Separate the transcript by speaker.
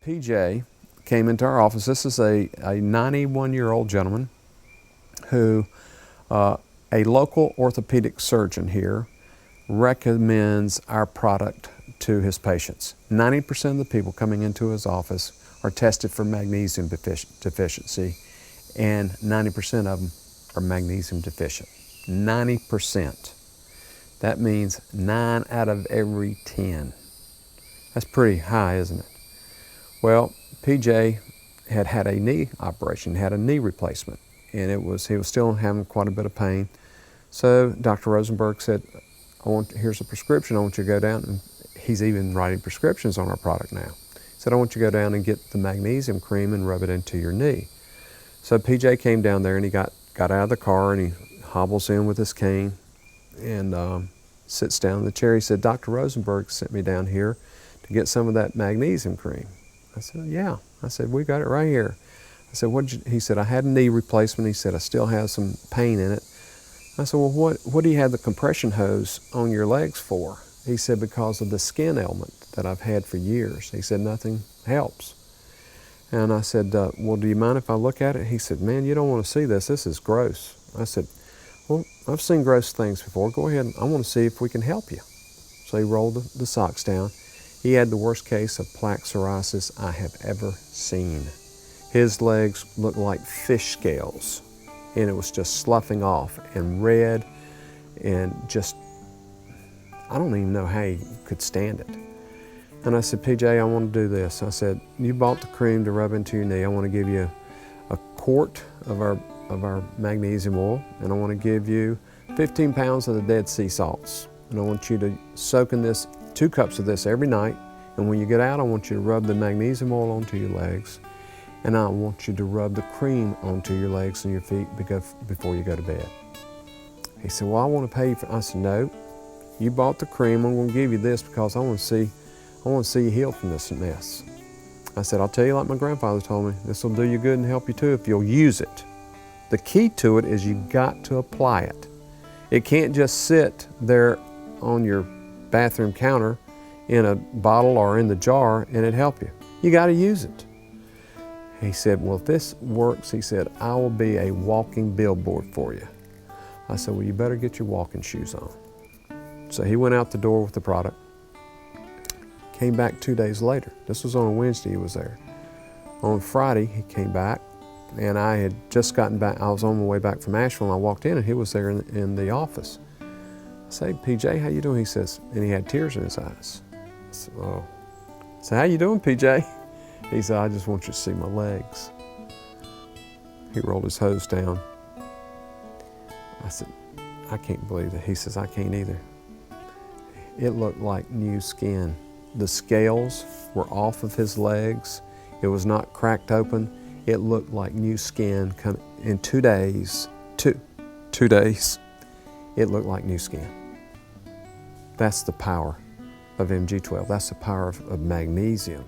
Speaker 1: PJ came into our office. This is a 91-year-old gentleman who a local orthopedic surgeon here recommends our product to his patients. 90% of the people coming into his office are tested for magnesium deficiency, and 90% of them are magnesium deficient. 90%. That means 9 out of every 10. That's pretty high, isn't it? Well, PJ had a knee operation, had a knee replacement, and he was still having quite a bit of pain. So Dr. Rosenberg said, here's a prescription, I want you to go down, and he's even writing prescriptions on our product now. He said, I want you to go down and get the magnesium cream and rub it into your knee. So PJ came down there and he got out of the car and he hobbles in with his cane and sits down in the chair. He said, Dr. Rosenberg sent me down here to get some of that magnesium cream. I said, yeah. I said, we got it right here. I said, he said, I had a knee replacement. He said, I still have some pain in it. I said, well, what do you have the compression hose on your legs for? He said, because of the skin ailment that I've had for years. He said, nothing helps. And I said, well, do you mind if I look at it? He said, man, you don't want to see this. This is gross. I said, well, I've seen gross things before. Go ahead. I want to see if we can help you. So he rolled the socks down. He had the worst case of plaque psoriasis I have ever seen. His legs looked like fish scales, and it was just sloughing off and red, and just, I don't even know how he could stand it. And I said, PJ, I want to do this. I said, you bought the cream to rub into your knee. I want to give you a quart of our magnesium oil, and I want to give you 15 pounds of the Dead Sea salts. And I want you to soak in this 2 cups of this every night, and when you get out, I want you to rub the magnesium oil onto your legs, and I want you to rub the cream onto your legs and your feet before you go to bed. He said, well, I want to pay you for it. I said, no, you bought the cream. I'm going to give you this because I want to see you heal from this mess. I said, I'll tell you like my grandfather told me, this will do you good and help you too if you'll use it. The key to it is you got to apply it. It can't just sit there on your bathroom counter in a bottle or in the jar and it help you. You got to use it. He said, well, if this works, he said, I will be a walking billboard for you. I said, well, you better get your walking shoes on. So he went out the door with the product, came back 2 days later. This was on a Wednesday he was there. On Friday, he came back, and I had just gotten back. I was on my way back from Asheville, and I walked in, and he was there in the office. I said, PJ, how you doing? He says, and he had tears in his eyes. I said, oh. I said, how you doing, PJ? He said, I just want you to see my legs. He rolled his hose down. I said, I can't believe it. He says, I can't either. It looked like new skin. The scales were off of his legs. It was not cracked open. It looked like new skin in 2 days. Two days, it looked like new skin. That's the power of MG12. That's the power of magnesium.